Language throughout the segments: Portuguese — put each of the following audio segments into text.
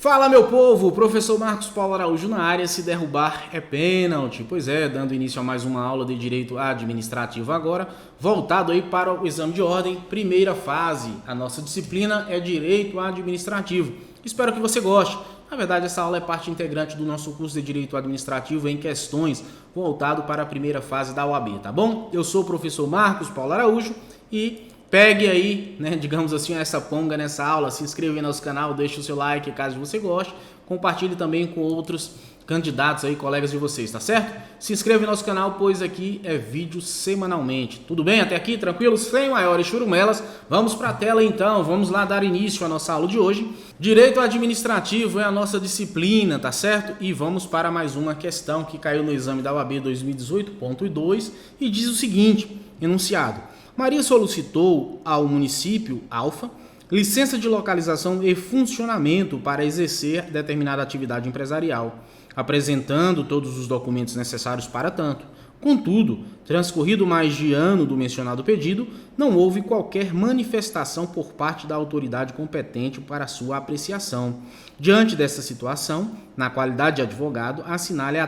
Fala, meu povo, professor Marcos Paulo Araújo na área. Se derrubar é pênalti. Pois é, dando início a mais uma aula de direito administrativo agora, voltado aí para o exame de ordem, primeira fase. A nossa disciplina é direito administrativo. Espero que você goste. Na verdade, essa aula é parte integrante do nosso curso de direito administrativo em questões voltado para a primeira fase da OAB, tá bom? Eu sou o professor Marcos Paulo Araújo e pegue aí, digamos assim, essa ponga nessa aula, se inscreva aí no nosso canal, deixe o seu like caso você goste, compartilhe também com outros candidatos aí, colegas de vocês, tá certo? Se inscreva no nosso canal, pois aqui é vídeo semanalmente. Tudo bem até aqui? Tranquilo? Sem maiores churumelas, vamos para a tela então, vamos lá dar início à nossa aula de hoje. Direito administrativo é a nossa disciplina, tá certo? E vamos para mais uma questão que caiu no exame da OAB 2018.2 e diz o seguinte, enunciado: Maria solicitou ao município Alfa licença de localização e funcionamento para exercer determinada atividade empresarial, apresentando todos os documentos necessários para tanto. Contudo, transcorrido mais de ano do mencionado pedido, não houve qualquer manifestação por parte da autoridade competente para sua apreciação. Diante dessa situação, na qualidade de advogado, assinale a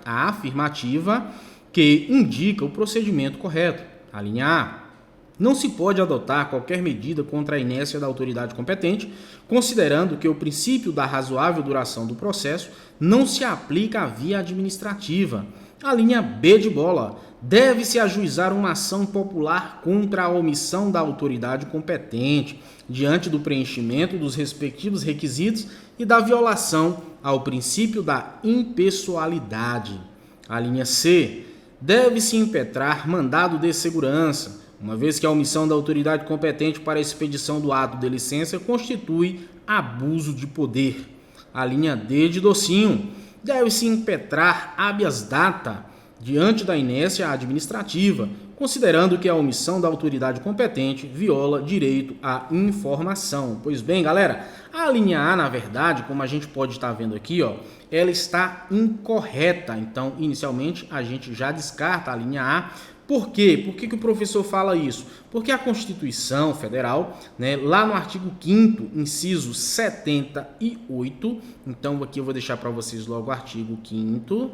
afirmativa que indica o procedimento correto. A linha A. Não se pode adotar qualquer medida contra a inércia da autoridade competente, considerando que o princípio da razoável duração do processo não se aplica à via administrativa. A linha B de bola. Deve-se ajuizar uma ação popular contra a omissão da autoridade competente, diante do preenchimento dos respectivos requisitos e da violação ao princípio da impessoalidade. A linha C. Deve-se impetrar mandado de segurança, uma vez que a omissão da autoridade competente para a expedição do ato de licença constitui abuso de poder. A linha D de docinho. Deve-se impetrar habeas data diante da inércia administrativa, considerando que a omissão da autoridade competente viola direito à informação. Pois bem, galera, a linha A, na verdade, como a gente pode estar vendo aqui, ela está incorreta. Então, inicialmente, a gente já descarta a linha A. Por quê? Por que o professor fala isso? Porque a Constituição Federal, lá no artigo 5º, inciso 78, então aqui eu vou deixar para vocês logo o artigo 5º,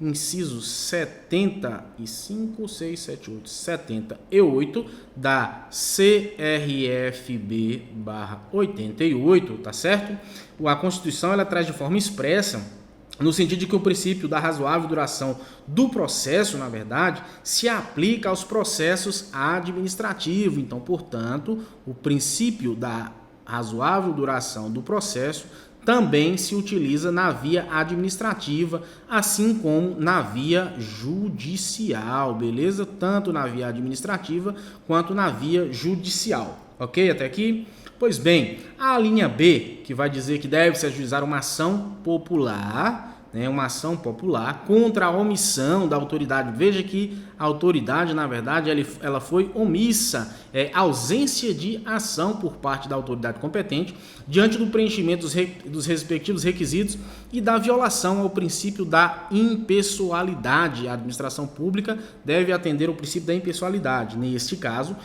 inciso 75, 6, 7, 8, 78 da CRFB/88, tá certo? A Constituição ela traz de forma expressa no sentido de que o princípio da razoável duração do processo, na verdade, se aplica aos processos administrativos. Então, portanto, o princípio da razoável duração do processo também se utiliza na via administrativa, assim como na via judicial, beleza? Tanto na via administrativa quanto na via judicial. Ok? Até aqui? Pois bem, a linha B, que vai dizer que deve-se ajuizar uma ação popular, contra a omissão da autoridade. Veja que a autoridade, na verdade, ela foi omissa, ausência de ação por parte da autoridade competente, diante do preenchimento dos respectivos requisitos e da violação ao princípio da impessoalidade. A administração pública deve atender ao princípio da impessoalidade. Neste caso,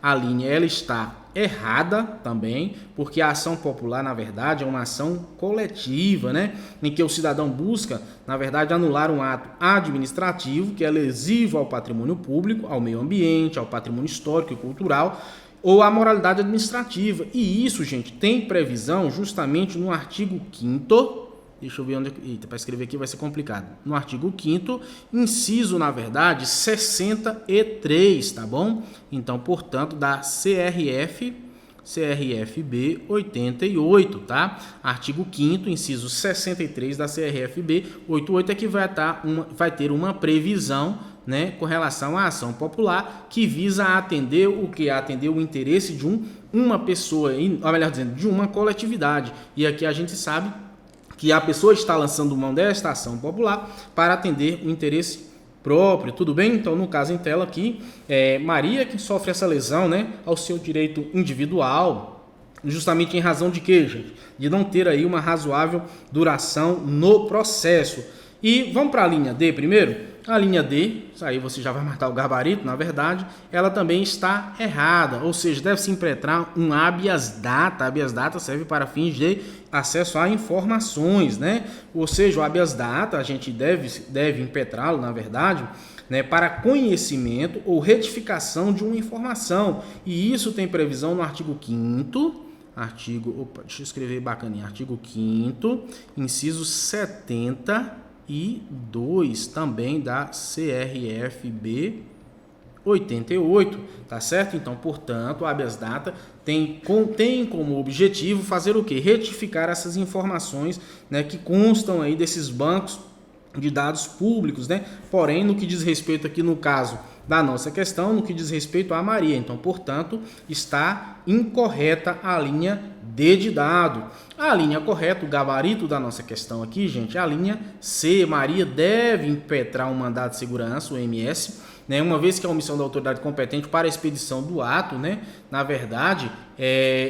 a linha ela está errada também, porque a ação popular, na verdade, é uma ação coletiva, em que o cidadão busca, na verdade, anular um ato administrativo que é lesivo ao patrimônio público, ao meio ambiente, ao patrimônio histórico e cultural, ou à moralidade administrativa. E isso, gente, tem previsão justamente no artigo 5º, deixa eu ver onde... Eita, para escrever aqui vai ser complicado. No artigo 5º, inciso, na verdade, 63, tá bom? Então, portanto, da CRFB 88, tá? Artigo 5º, inciso 63 da CRFB 88 é que vai ter uma previsão, com relação à ação popular que visa atender o que? Atender o interesse de uma pessoa, ou melhor dizendo, de uma coletividade. E aqui a gente sabe que a pessoa está lançando mão desta ação popular para atender o interesse próprio, tudo bem? Então, no caso em tela aqui, Maria que sofre essa lesão, ao seu direito individual, justamente em razão de quê, gente? De não ter aí uma razoável duração no processo. E vamos para a linha D primeiro? A linha D, isso aí você já vai matar o gabarito, na verdade, ela também está errada, ou seja, deve-se impetrar um habeas data. Habeas data serve para fins de acesso a informações, né? Ou seja, o habeas data a gente deve impetrá-lo, na verdade, né, para conhecimento ou retificação de uma informação. E isso tem previsão no artigo 5º, deixa eu escrever bacaninha, artigo 5º, inciso 72 também da CRFB 88, tá certo? Então, portanto, o habeas data tem como objetivo fazer o quê? Retificar essas informações, né, que constam aí desses bancos de dados públicos, né? Porém, no que diz respeito aqui no caso da nossa questão, no que diz respeito a Maria. Então, portanto, está incorreta a linha D de dado. A linha correta, o gabarito da nossa questão aqui, gente, é a linha C. Maria deve impetrar um mandado de segurança, o MS, né, uma vez que a omissão da autoridade competente para a expedição do ato, né, na verdade,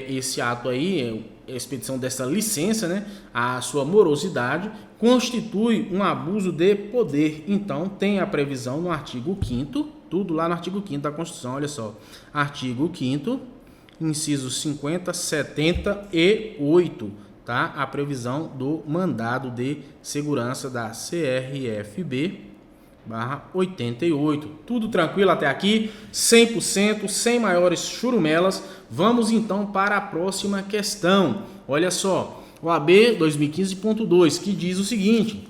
esse ato aí, a expedição dessa licença, né, a sua morosidade, constitui um abuso de poder. Então, tem a previsão no artigo 5º, tudo lá no artigo 5º da Constituição, olha só, artigo 5º, incisos 50, 78, tá? A previsão do mandado de segurança da CRFB/88. Tudo tranquilo até aqui, 100%, sem maiores churumelas. Vamos então para a próxima questão. Olha só, o AB 2015.2, que diz o seguinte: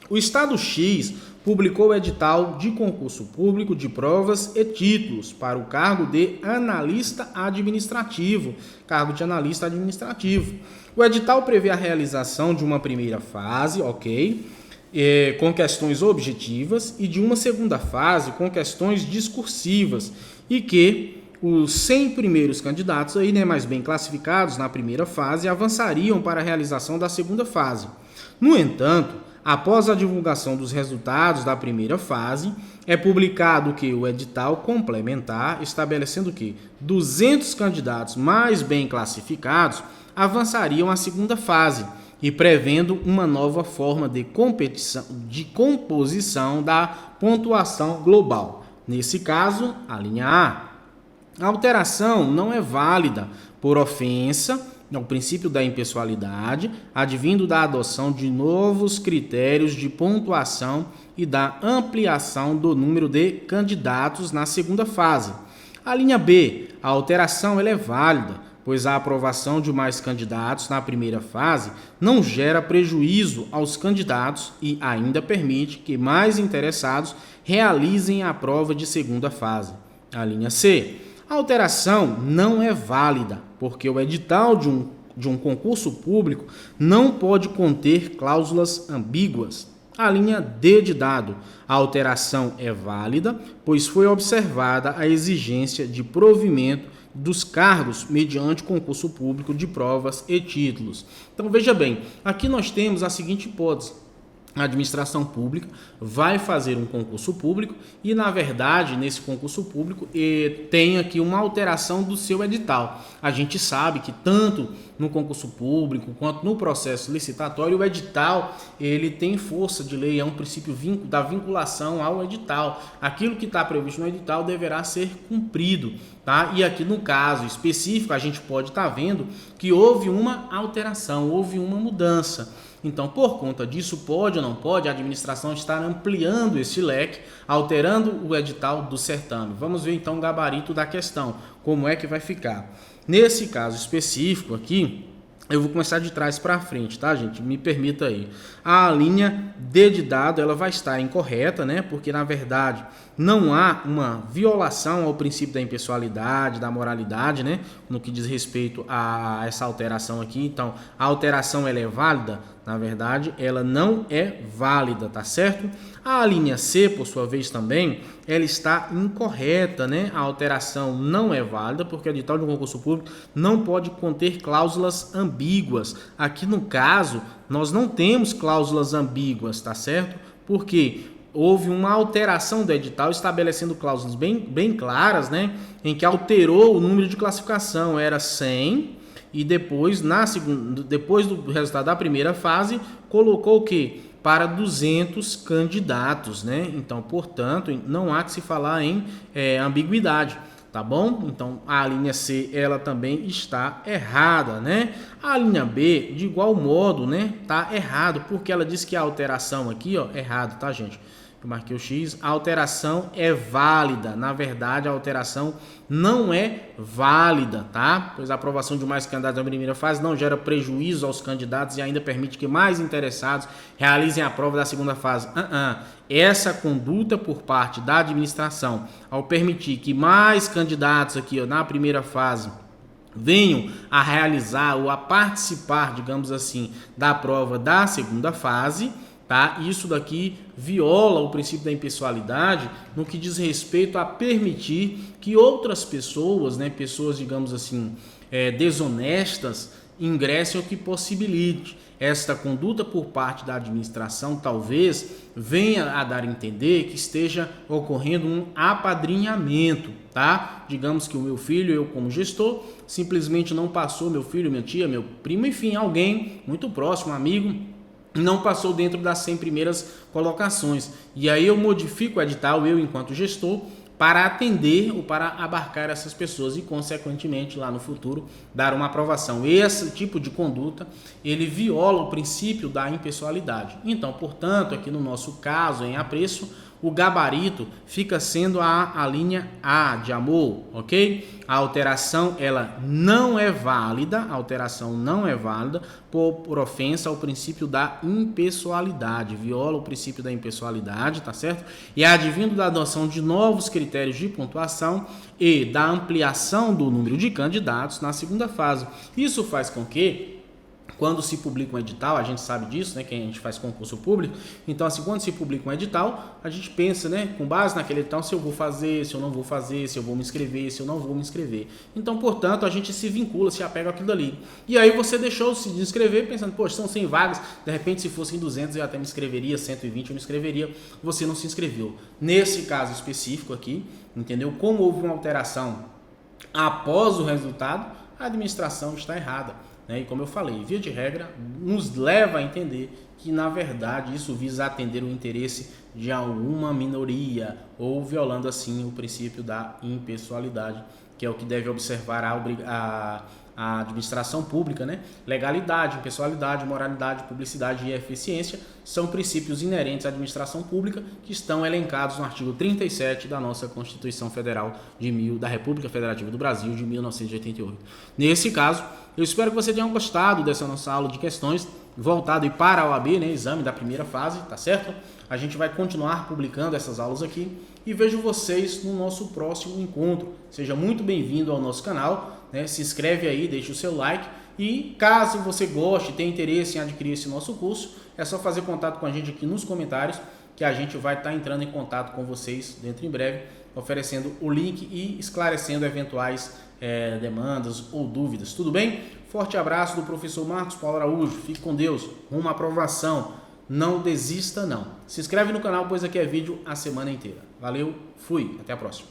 o Estado X publicou o edital de concurso público de provas e títulos para o cargo de analista administrativo. O edital prevê a realização de uma primeira fase, com questões objetivas, e de uma segunda fase com questões discursivas, e que os 100 primeiros candidatos aí, né, mais bem classificados na primeira fase avançariam para a realização da segunda fase. No entanto, após a divulgação dos resultados da primeira fase, é publicado que o edital complementar, estabelecendo que 200 candidatos mais bem classificados avançariam à segunda fase e prevendo uma nova forma de composição da pontuação global. Nesse caso, a linha A. A alteração não é válida por ofensa ao princípio da impessoalidade, advindo da adoção de novos critérios de pontuação e da ampliação do número de candidatos na segunda fase. A linha B. A alteração ela é válida, pois a aprovação de mais candidatos na primeira fase não gera prejuízo aos candidatos e ainda permite que mais interessados realizem a prova de segunda fase. A linha C. A alteração não é válida, porque o edital de um concurso público não pode conter cláusulas ambíguas. A linha D de dado. A alteração é válida, pois foi observada a exigência de provimento dos cargos mediante concurso público de provas e títulos. Então, veja bem, aqui nós temos a seguinte hipótese. A administração pública vai fazer um concurso público e, na verdade, nesse concurso público tem aqui uma alteração do seu edital. A gente sabe que tanto no concurso público quanto no processo licitatório, o edital ele tem força de lei, é um princípio da vinculação ao edital. Aquilo que está previsto no edital deverá ser cumprido, tá? E aqui no caso específico, a gente pode estar vendo que houve uma alteração, houve uma mudança. Então, por conta disso, pode ou não pode, a administração estar ampliando esse leque, alterando o edital do certame. Vamos ver então o gabarito da questão, como é que vai ficar. Nesse caso específico aqui, eu vou começar de trás para frente, tá, gente? Me permita aí. A linha D de dado, ela vai estar incorreta, né? Porque, na verdade, não há uma violação ao princípio da impessoalidade, da moralidade, né? No que diz respeito a essa alteração aqui. Então, a alteração, ela é válida? Na verdade, ela não é válida, tá certo? A linha C, por sua vez, também, ela está incorreta, né? A alteração não é válida, porque o edital de um concurso público não pode conter cláusulas ambíguas. Aqui, no caso, nós não temos cláusulas ambíguas, tá certo? Porque houve uma alteração do edital estabelecendo cláusulas bem claras, né? Em que alterou o número de classificação, era 100, e depois do resultado da primeira fase, colocou o quê? para 200 candidatos, né? Então, portanto, não há que se falar em ambiguidade. Tá bom? Então, a linha C, ela também está errada, né? A linha B, de igual modo, né? Tá errado, porque ela diz que a alteração aqui, ó, errado, tá, gente? Eu marquei o X, a alteração é válida. Na verdade, a alteração não é válida, tá? Pois a aprovação de mais candidatos na primeira fase não gera prejuízo aos candidatos e ainda permite que mais interessados realizem a prova da segunda fase. Essa conduta por parte da administração, ao permitir que mais candidatos aqui, ó, na primeira fase venham a realizar ou a participar, digamos assim, da prova da segunda fase, tá? Isso daqui viola o princípio da impessoalidade no que diz respeito a permitir que outras pessoas, né, pessoas, digamos assim, desonestas, ingressem, o que possibilite esta conduta por parte da administração, talvez venha a dar a entender que esteja ocorrendo um apadrinhamento, tá? Digamos que o meu filho, eu como gestor, simplesmente não passou, meu filho, minha tia, meu primo, enfim, alguém muito próximo, amigo, não passou dentro das 100 primeiras colocações. E aí eu modifico o edital, eu enquanto gestor, para atender ou para abarcar essas pessoas e, consequentemente, lá no futuro, dar uma aprovação. Esse tipo de conduta, ele viola o princípio da impessoalidade. Então, portanto, aqui no nosso caso, em apreço, o gabarito fica sendo a linha A de amor, ok? A alteração, ela não é válida, por ofensa ao princípio da impessoalidade, viola o princípio da impessoalidade, tá certo? E advindo da adoção de novos critérios de pontuação e da ampliação do número de candidatos na segunda fase. Isso faz com que, quando se publica um edital, a gente sabe disso, né, que a gente faz concurso público, então assim, quando se publica um edital, a gente pensa, né, com base naquele edital, se eu vou fazer, se eu não vou fazer, se eu vou me inscrever, se eu não vou me inscrever. Então, portanto, a gente se vincula, se apega àquilo dali. E aí você deixou-se de inscrever pensando, poxa, são 100 vagas, de repente se fossem 200 eu até me inscreveria, 120 eu me inscreveria, você não se inscreveu. Nesse caso específico aqui, entendeu? Como houve uma alteração após o resultado, a administração está errada. E como eu falei, via de regra, nos leva a entender que, na verdade, isso visa atender o interesse de alguma minoria ou violando, assim, o princípio da impessoalidade, que é o que deve observar a administração pública, né? Legalidade, impessoalidade, moralidade, publicidade e eficiência são princípios inerentes à administração pública que estão elencados no artigo 37 da nossa Constituição Federal da República Federativa do Brasil de 1988. Nesse caso, eu espero que você tenha gostado dessa nossa aula de questões voltado para a OAB, né? Exame da primeira fase, tá certo? A gente vai continuar publicando essas aulas aqui e vejo vocês no nosso próximo encontro. Seja muito bem-vindo ao nosso canal, né? Se inscreve aí, deixa o seu like e caso você goste, tenha interesse em adquirir esse nosso curso, é só fazer contato com a gente aqui nos comentários que a gente vai estar entrando em contato com vocês dentro em breve, oferecendo o link e esclarecendo eventuais demandas ou dúvidas. Tudo bem? Forte abraço do professor Marcos Paulo Araújo. Fique com Deus. Rumo à aprovação. Não desista, não. Se inscreve no canal, pois aqui é vídeo a semana inteira. Valeu, fui. Até a próxima.